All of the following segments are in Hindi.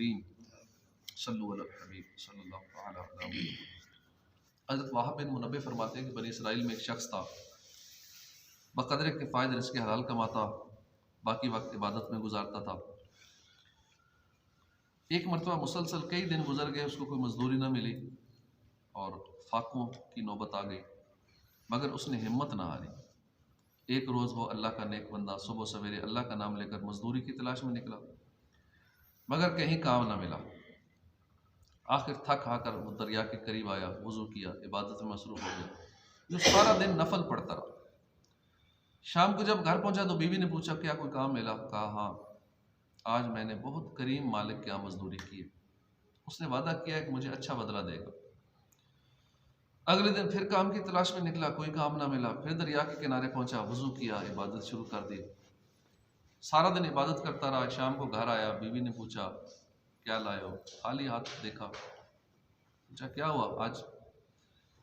करीम सल्लु अला हबीब सल्लल्लाहु तआला अलैहि वसल्लम। हज़रत वहाब बिन मुनब्बे फरमाते हैं कि बनी इसराइल में एक शख्स था, बक़दर किफ़ायत रिज़्क़ हलाल कमाता, बाकी वक्त इबादत में गुजारता था। एक मरतबा मुसलसल कई दिन गुजर गए, उसको कोई मजदूरी न मिली और फाकों की नौबत आ गई, मगर उसने हिम्मत ना हारी। एक रोज़ वो अल्लाह का नेक बंदा सुबह सवेरे अल्लाह का नाम लेकर मजदूरी की तलाश में निकला, मगर कहीं काम ना मिला। आखिर थक हाकर वो दरिया के करीब आया, वज़ू किया, इबादत में मसरूफ़ हो गया। जो सारा दिन नफल पढ़ता रहा। शाम को जब घर पहुंचा तो बीवी ने पूछा, क्या कोई काम मिला? कहा हाँ, आज मैंने बहुत करीम मालिक के यहाँ मजदूरी की है, उसने वादा किया है कि मुझे अच्छा बदला देगा। अगले दिन फिर काम की तलाश में निकला, कोई काम ना मिला। फिर दरिया के किनारे पहुंचा, वज़ू किया, इबादत शुरू कर दी। सारा दिन इबादत करता रहा। शाम को घर आया, बीवी ने पूछा क्या लाए हो? खाली हाथ देखा। पूछा क्या हुआ आज?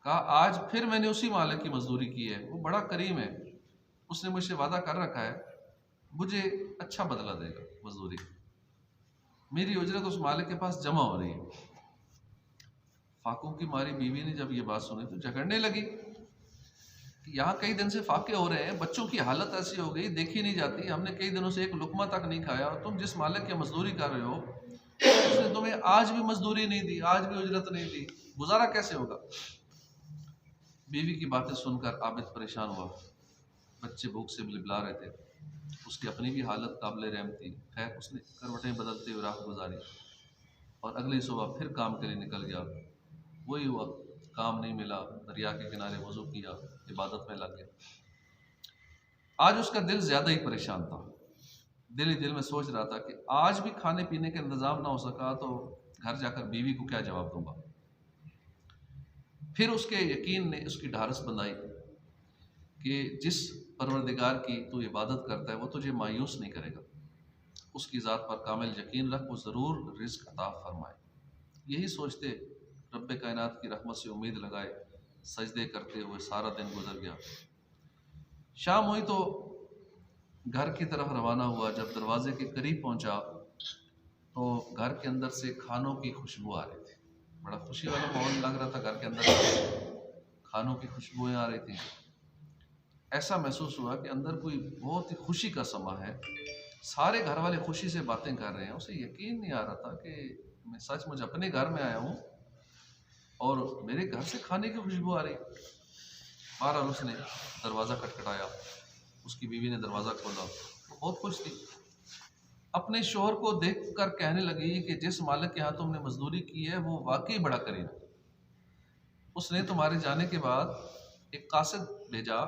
कहा आज फिर मैंने उसी मालिक की मजदूरी की है, वो बड़ा करीम है, उसने मुझसे वादा कर रखा है मुझे अच्छा बदला देगा मजदूरी। मेरी उजरत उस मालिक के पास जमा हो रही है। फाकों की मारी बीवी ने जब ये बात सुनी तो झगड़ने लगी कि यहाँ कई दिन से फाके हो रहे हैं, बच्चों की हालत ऐसी हो गई, देखी नहीं जाती, हमने कई दिनों से एक लुकमा तक नहीं खाया, और तुम जिस मालिक की मजदूरी कर रहे हो उसने तुम्हें आज भी मजदूरी नहीं दी, आज भी उजरत नहीं दी, गुजारा कैसे होगा? बीवी की बातें सुनकर आबिद परेशान हुआ। बच्चे भूख से बिलबिला रहे थे, उसकी अपनी भी हालत काबिल रहम थी। खैर उसने करवटें बदलते हुए रात गुजारी और अगली सुबह फिर काम के लिए निकल गया। वही हुआ, काम नहीं मिला, दरिया के किनारे वज़ू किया, इबादत में लग गया। आज उसका दिल ज़्यादा ही परेशान था। दिल ही दिल में सोच रहा था कि आज भी खाने पीने का इंतज़ाम ना हो सका तो घर जाकर बीवी को क्या जवाब दूंगा। फिर उसके यकीन ने उसकी ढारस बंधाई कि जिस परवरदिगार की तू इबादत करता है वो तुझे मायूस नहीं करेगा, उसकी ज़ात पर कामिल यकीन रख, वो ज़रूर रिज़्क़ अता फरमाए। यही सोचते रब्बे कायनात की रहमत से उम्मीद लगाए सजदे करते हुए सारा दिन गुजर गया। शाम हुई तो घर की तरफ रवाना हुआ। जब दरवाजे के करीब पहुंचा तो घर के अंदर से खानों की खुशबू आ रही थी। बड़ा खुशी वाला माहौल लग रहा था, घर के अंदर खानों की खुशबुएं आ रही थी। ऐसा महसूस हुआ कि अंदर कोई बहुत ही खुशी का समा है, सारे घर वाले खुशी से बातें कर रहे हैं। उसे यकीन नहीं आ रहा था कि मैं सचमुच अपने घर में आया हूँ और मेरे घर से खाने की खुशबू आ रही। बहरहाल उसने दरवाज़ा खटखटाया, उसकी बीवी ने दरवाज़ा खोला, वो बहुत खुश थी। अपने शोहर को देखकर कहने लगी कि जिस मालिक के यहाँ तुमने मजदूरी की है वो वाकई बड़ा करीम है। उसने तुम्हारे जाने के बाद एक कासिद भेजा,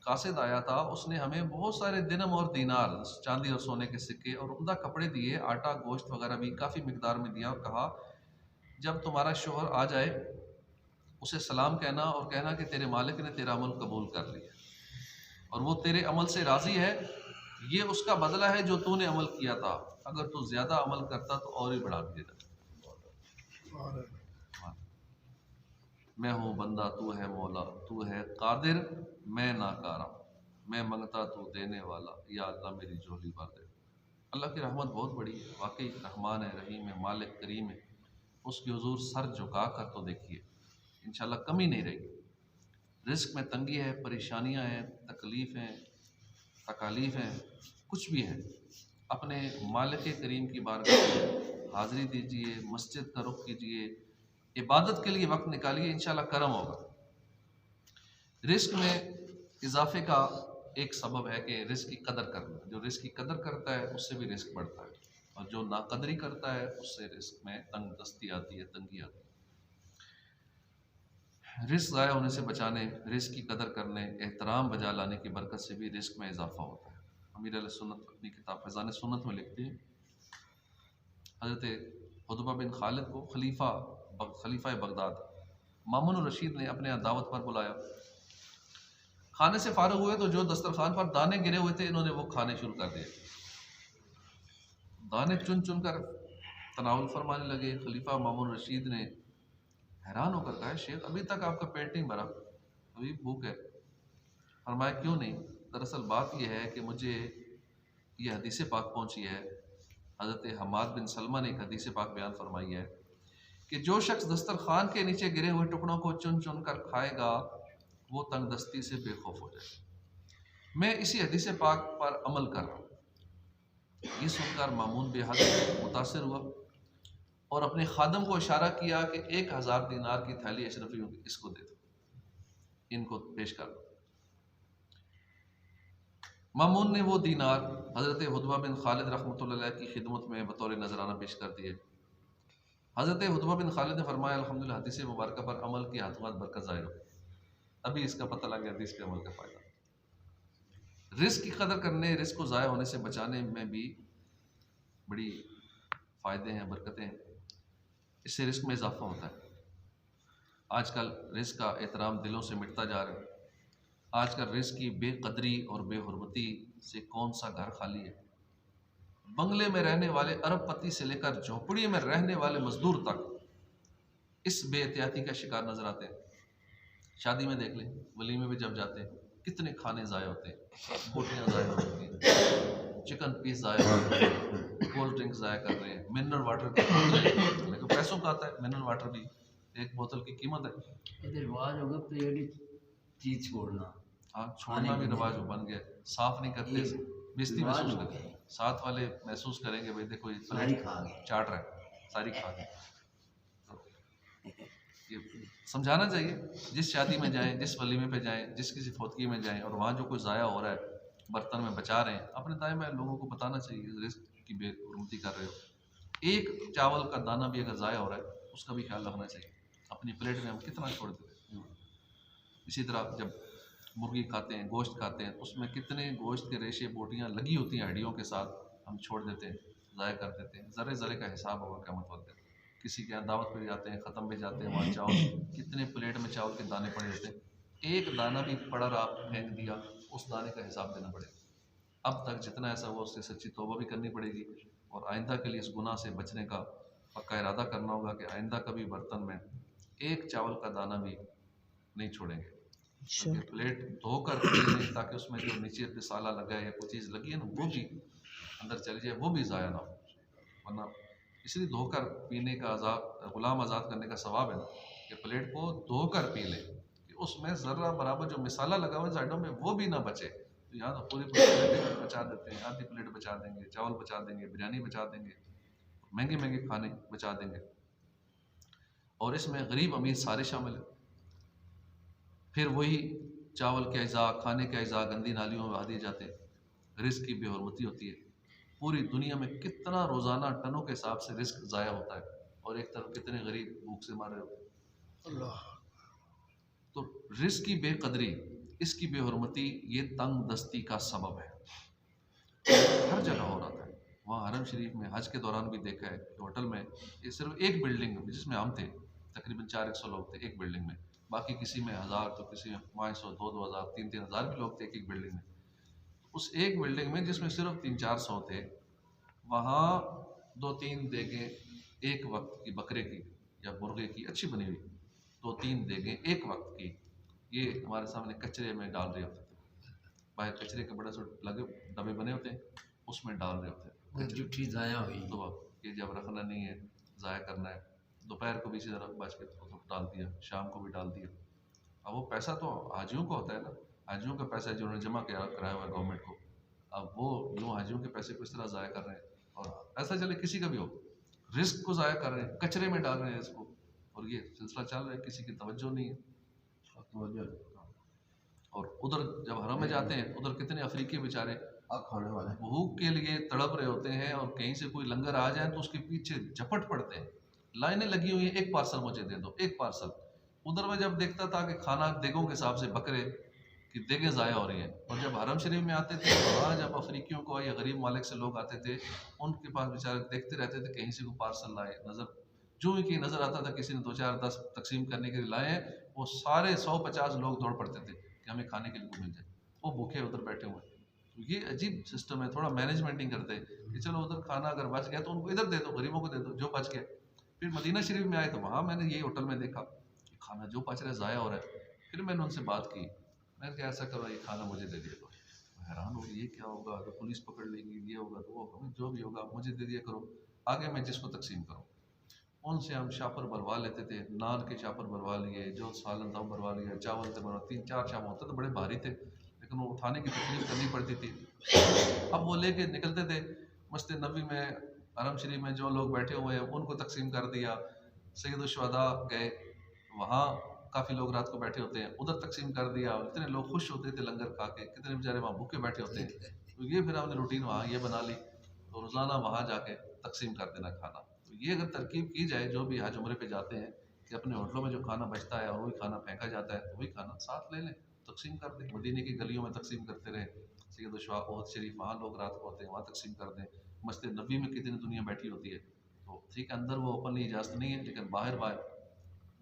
कासिद आया था, उसने हमें बहुत सारे दिनम और दीनार, चांदी और सोने के सिक्के और उम्दा कपड़े दिए, आटा गोश्त वगैरह भी काफ़ी मिकदार में दिया और कहा जब तुम्हारा शोहर आ जाए उसे सलाम कहना और कहना कि तेरे मालिक ने तेरा अमल कबूल कर लिया और वो तेरे अमल से राज़ी है, ये उसका बदला है जो तूने अमल किया था, अगर तू ज़्यादा अमल करता तो और भी बढ़ा देता। मैं हूँ बंदा, तू है मौला, तू है कादिर, मैं नाकारा, मैं मंगता तू देने वाला, या अल्लाह मेरी झोली भर दे। अल्लाह की रहमत बहुत बड़ी है, वाकई रहमान है, रहीम है, मालिक करीम है। उसके हुजूर सर झुका कर तो देखिए, इंशाल्लाह कमी नहीं रहेगी। रिस्क में तंगी है, परेशानियाँ हैं, तकलीफ़ हैं, तकालीफ़ हैं, कुछ भी है, अपने मालिक करीम की बारगाह में हाज़िरी दीजिए, मस्जिद का रुख कीजिए, इबादत के लिए वक्त निकालिए, इंशाल्लाह करम होगा। रिस्क में इजाफे का एक सबब है कि रिस्क की कदर करना। जो रिस्क की कदर करता है उससे भी रिस्क बढ़ता है, और जो नाकदरी करता है उससे रिस्क में तंगदस्ती आती है, तंगी आती है। रिस्क ज़ाया होने से बचाने, रिस्क की कदर करने, एहतराम बजा लाने की बरकत से भी रिस्क में इजाफा होता है। अमीर अहले सुन्नत अपनी किताब फैज़ान सुन्नत में लिखते हैं, हज़रत उतबा बिन खालिद को खलीफा बगदाद मामून रशीद ने अपने यहाँ दावत पर बुलाया। खाने से फारूग हुए तो जो दस्तरखान पर दाने गिरे हुए थे इन्होंने वो खाने शुरू कर दिए। दाने चुन चुन कर तनावुल फरमाने लगे। खलीफा मामून रशीद ने हैरान होकर कहा, शेख अभी तक आपका पेट नहीं भरा, अभी भूख है। फरमाया क्यों नहीं? दरअसल बात यह है कि मुझे ये हदीस पाक पहुंची है हज़रत हमाद बिन सलमा ने एक हदीस पाक बयान फरमाई है कि जो शख्स दस्तरखान के नीचे गिरे हुए टुकड़ों को चुन चुन कर खाएगा वो तंगदस्ती से बेखौफ हो जाए। मैं इसी हदीस पाक पर अमल कर रहा हूँ। ये सुनकर मामून बेहद मुतासिर हुआ और अपने खादम को इशारा किया कि 1000 दीनार की थैली अशरफियों की इसको दे दो, इनको पेश कर दो। मामून ने वो दीनार हज़रत हुतबा बिन खालिद रहमतुल्लाह अलैह की खिदमत में बतौर नजराना पेश कर दिए। हज़रत हुतबा बिन खालिद ने फरमाया, अल्हम्दुलिल्लाह हदीस मुबारक पर अमल की हाथों बरकत ज़ाहिर हो। अभी इसका पता लग गया हदीस पे अमल का फ़ायदा। रिस्क की कदर करने, रिस्क को ज़ाया होने से बचाने में भी बड़ी फ़ायदे हैं, बरकतें हैं। इससे रिस्क में इजाफा होता है। आजकल रिस्क का एहतराम दिलों से मिटता जा रहा है। आजकल रिस्क की बेकदरी और बेहुरमती से कौन सा घर खाली है। बंगले में रहने वाले अरबपति से लेकर झोपड़ी में रहने वाले मजदूर तक इस बेहतियाती का शिकार नजर आते हैं। शादी में देख लें, वलीमे में जब जाते हैं कितने खाने ज़ाया होते हैं, बोटियाँ ज़ाया होती हैं, चिकन पीस ज़ाया हो रहे हैं, कोल्ड ड्रिंक्स ज़ाया कर रहे हैं, मिनरल वाटर की बोतल, लेकिन पैसों का आता है मिनरल वाटर भी, एक बोतल की कीमत है। रिवाज होगा तो ये चीज छोड़ना, हाँ, छोड़ना भी रिवाज बन गया। साफ नहीं करते, बेइज्जती महसूस करते हैं, साथ वाले महसूस करेंगे भाई देखो ये प्लेट चाट रहा है, सारी खा गए। ये समझाना चाहिए, जिस शादी में जाएं, जिस वलीमे पे जाएं, जिस किसी फौतगी में जाएं और वहाँ जो कुछ ज़ाया हो रहा है, बर्तन में बचा रहे हैं, अपने दाएं बाएं लोगों को बताना चाहिए रिस्क की बेहुरमती कर रहे हो। एक चावल का दाना भी अगर ज़ाया हो रहा है उसका भी ख्याल रखना चाहिए। अपनी प्लेट में हम कितना छोड़ देते हैं। इसी तरह जब मुर्गी खाते हैं, गोश्त खाते हैं, उसमें कितने गोश्त के रेशे बोटियाँ लगी होती हैं हड्डियों के साथ, हम छोड़ देते हैं, ज़ाया कर देते हैं। ज़रे ज़रे का हिसाब होगा क़यामत वक्त। किसी के यहाँ दावत पे जाते हैं, ख़त्म पे जाते हैं, वहाँ चावल कितने प्लेट में चावल के दाने पड़े होते हैं, एक दाना भी पड़ा रहा फेंक दिया, उस दाने का हिसाब देना पड़ेगा। अब तक जितना ऐसा हुआ उससे सच्ची तौबा भी करनी पड़ेगी और आइंदा के लिए इस गुनाह से बचने का पक्का इरादा करना होगा कि आइंदा कभी बर्तन में एक चावल का दाना भी नहीं छोड़ेंगे। प्लेट धोकर पी ताकि उसमें जो नीचे रिसाला लगा है या कोई चीज़ लगी है ना वो भी अंदर चली जाए, वो भी ज़ाया ना हो। वरना इसलिए धोकर पीने का आज़ाद, गुलाम आज़ाद करने का सवाब है ना कि प्लेट को धोकर पी ले, कि उसमें ज़र्रा बराबर जो मिसाला लगा हुआ है साइडों में वो भी ना बचे। तो यहाँ तो पूरी प्लेट बचा देते हैं, आधी प्लेट बचा देंगे, चावल बचा देंगे, बिरयानी बचा देंगे, महंगे महंगे खाने बचा देंगे और इसमें गरीब अमीर सारे शामिल हैं। फिर वही चावल के अज़ा, खाने के अज़ा गंदी नालियों में बहा दिए जाते हैं। रिस्क की बेहुरमती होती है। पूरी दुनिया में कितना रोज़ाना टनों के हिसाब से रिस्क ज़ाया होता है और एक तरफ कितने गरीब भूख से मारे होते हैं। अल्लाह। तो रिस्क की बेकदरी, इसकी बेहुरमती, ये तंग दस्ती का सबब है। हर जगह हो रहा था। वहाँ हरम शरीफ में हज के दौरान भी देखा है कि होटल में ये सिर्फ एक बिल्डिंग में जिसमें हम थे, तकरीबन 400 लोग थे एक बिल्डिंग में, बाकी किसी में 1000 तो किसी में 500, 2-2000, 3-3 हज़ार भी लोग थे एक बिल्डिंग में। उस एक बिल्डिंग में जिसमें सिर्फ 300-400 थे, वहाँ 2-3 देगें एक वक्त की बकरे की या मुर्गे की अच्छी बनी हुई 2-3 देगें एक वक्त की, ये हमारे सामने कचरे में डाल रहे होते थे। बाहर कचरे के बड़े से लगे डब्बे बने होते हैं, उसमें डाल रहे होते हैं। जुट्ठी ज़ाया हुई तो ये जब रखना नहीं है, ज़ाया करना है, दोपहर को भी इसी तरह बच के तो डाल दिया, शाम को भी डाल दिया। अब वो पैसा तो हाजियों का होता है ना, हाजियों का पैसा जिन्होंने जमा कराया हुआ है गवर्नमेंट को, अब वो यूँ हाजियों के पैसे को इस तरह ज़ाया कर रहे हैं। और ऐसा चले किसी का भी हो, रिस्क को ज़ाया कर रहे हैं, कचरे में डाल रहे हैं इसको, और ये सिलसिला चल रहा है, किसी की तवज्जो नहीं है। और उधर जब हरम में जाते हैं उधर कितने अफ्रीकी बेचारे खाने वाले भूख के लिए तड़प रहे होते हैं और कहीं से कोई लंगर आ जाए तो उसके पीछे झपट पड़ते हैं, लाइनें लगी हुई हैं, एक पार्सल मुझे दे दो, एक पार्सल। उधर मैं जब देखता था कि खाना देगों के हिसाब से बकरे की देगें ज़ाया हो रही हैं, और जब हरम शरीफ में आते थे वहाँ जब अफ्रीकियों को या गरीब मालिक से लोग आते थे, उनके पास बेचारे देखते रहते थे कहीं से कोई पार्सल लाए, नज़र जो ही कहीं नज़र आता था किसी ने 2-4-10 तकसीम करने के लिए लाए हैं, वो सारे 100-50 लोग दौड़ पड़ते थे कि हमें खाने के लिए को मिल जाए, वो भूखे उधर बैठे हुए हैं। तो ये अजीब सिस्टम है, थोड़ा मैनेजमेंट नहीं करते कि चलो उधर खाना अगर बच गया तो उनको इधर दे दो, गरीबों को दे दो जो बच गया। फिर मदीना शरीफ में आए तो वहाँ मैंने यही होटल में देखा कि खाना जो बच रहा है ज़ाया हो रहा है। फिर मैंने उनसे बात की, मैंने कहा ऐसा करो ये खाना मुझे दे दिया, हैरान हो गए, ये क्या होगा, अगर पुलिस पकड़ लेगी, ये होगा तो वो होगा, जो भी होगा मुझे दे दिया करो, आगे मैं जिसको तकसीम करूँ। उनसे हम शापर भरवा लेते थे, नान के शापर भरवा लिए, जो सालन था वो भरवा लिया, चावल थे भरवा, 3-4 शाम होते तो बड़े भारी थे, लेकिन वो उठाने की तकलीफ करनी पड़ती थी। अब वो लेके निकलते थे, मस्जिद नबी में, हरम शरीफ में जो लोग बैठे हुए हैं उनको तकसीम कर दिया। सैयद शुहदा गए, वहाँ काफ़ी लोग रात को बैठे होते हैं, उधर तकसीम कर दिया। इतने लोग खुश होते थे लंगर खा के, कितने बेचारे वहाँ भूखे बैठे होते हैं। तो ये फिर हमने रूटीन वहाँ ये बना ली, तो रोज़ाना वहाँ जाके तकसीम कर देना खाना। तो ये अगर तरकीब की जाए, जो भी हज उम्रे पे जाते हैं, कि अपने होटलों में जो खाना बचता है और वही खाना फेंका जाता है, तो वही खाना साथ ले लें, तकसीम कर दें। मदीने की गलियों में तकसीम करते रहें, सैयद उहद शरीफ वहाँ लोग रात को होते हैं, वहाँ तकसीम कर दें। मस्जिद नबी में कितनी दुनिया बैठी होती है, तो ठीक है, अंदर वो ओपनली इजाज़त नहीं है, लेकिन बाहर बाहर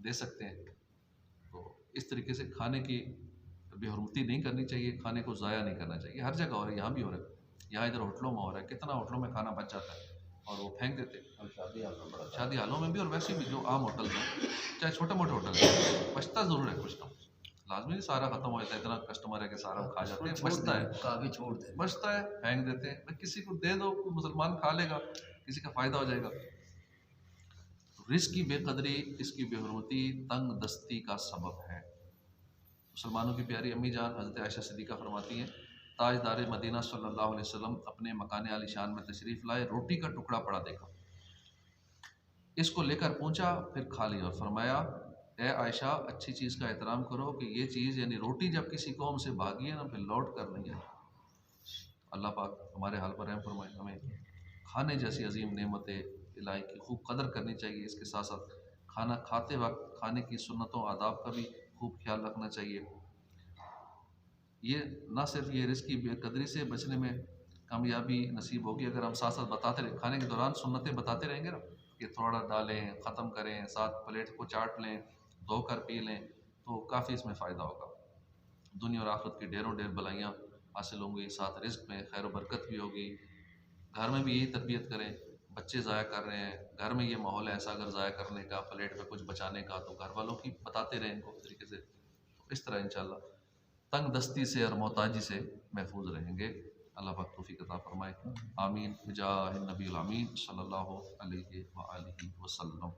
दे सकते हैं। तो इस तरीके से खाने की बेहरमती नहीं करनी चाहिए, खाने को ज़ाया नहीं करना चाहिए। हर जगह हो रहा है, यहाँ भी हो रहा है, यहाँ इधर होटलों में हो रहा है, कितना होटलों में खाना बच जाता है और वो फेंक देते हैं। और शादी हाल में बड़ा शादी हालों में भी और वैसे भी जो आम होटल हैं, चाहे छोटे मोटे होटल हैं, बचता ज़रूर है कुछ ना कुछ। लाजमी नहीं सारा खत्म हो जाता है, इतना कस्टमर है कि सारा खा जाते हैं, छोड़ बचता है, दें, काफ़ी छोड़ दें। बचता है फेंक देते हैं। भाई किसी को दे दो, कोई मुसलमान खा लेगा, किसी का फ़ायदा हो जाएगा। रिस्क की बेकदरी, इसकी बेहरमती तंग दस्ती का सबब है। मुसलमानों की प्यारी अम्मी जान हज़रत आयशा सिद्दीक़ा फरमाती हैं, ताजदार मदीना सल्लल्लाहु अलैहि वसल्लम अपने मकान आलीशान में तशरीफ़ लाए, रोटी का टुकड़ा पड़ा देखा, इसको लेकर पूछा, फिर खा लिया और फरमाया, ए आयशा, अच्छी चीज़ का एहतराम करो कि ये चीज़ यानी रोटी जब किसी कौम से भागी है ना, फिर लौट कर नहीं आई। अल्लाह पाक हमारे हाल पर रहम फरमाए, हमें खाने जैसी अजीम नेमत इलाही की खूब कदर करनी चाहिए। इसके साथ साथ खाना खाते वक्त खाने की सुन्नतों आदाब का भी खूब ख्याल रखना चाहिए। ये ना सिर्फ ये रिस्क की बेकदरी से बचने में कामयाबी नसीब होगी, अगर हम साथ साथ बताते रहे, खाने के दौरान सुन्नतें बताते रहेंगे ना, कि थोड़ा डालें, ख़त्म करें, साथ प्लेट को चाट लें, धोकर पी लें, तो काफ़ी इसमें फ़ायदा होगा। दुनिया और आखिरत की ढेरों ढेर भलाइयाँ हासिल होंगी, साथ रिस्क में खैर बरकत भी होगी। घर में भी यही तरबियत करें, बच्चे ज़ाया कर रहे हैं, घर में ये माहौल है ऐसा, अगर ज़ाया करने का, प्लेट में कुछ बचाने का, तो घर वालों की बताते रहें इनको इस तरीके से। तो इस तरह इंशाल्लाह तंग दस्ती से और मोहताजी से महफूज रहेंगे। अल्लाह पाक तौफीक अता फरमाए। आमीन बिजाह नबी अमीन सल्लल्लाहु अलैहि व आलिहि वसल्लम।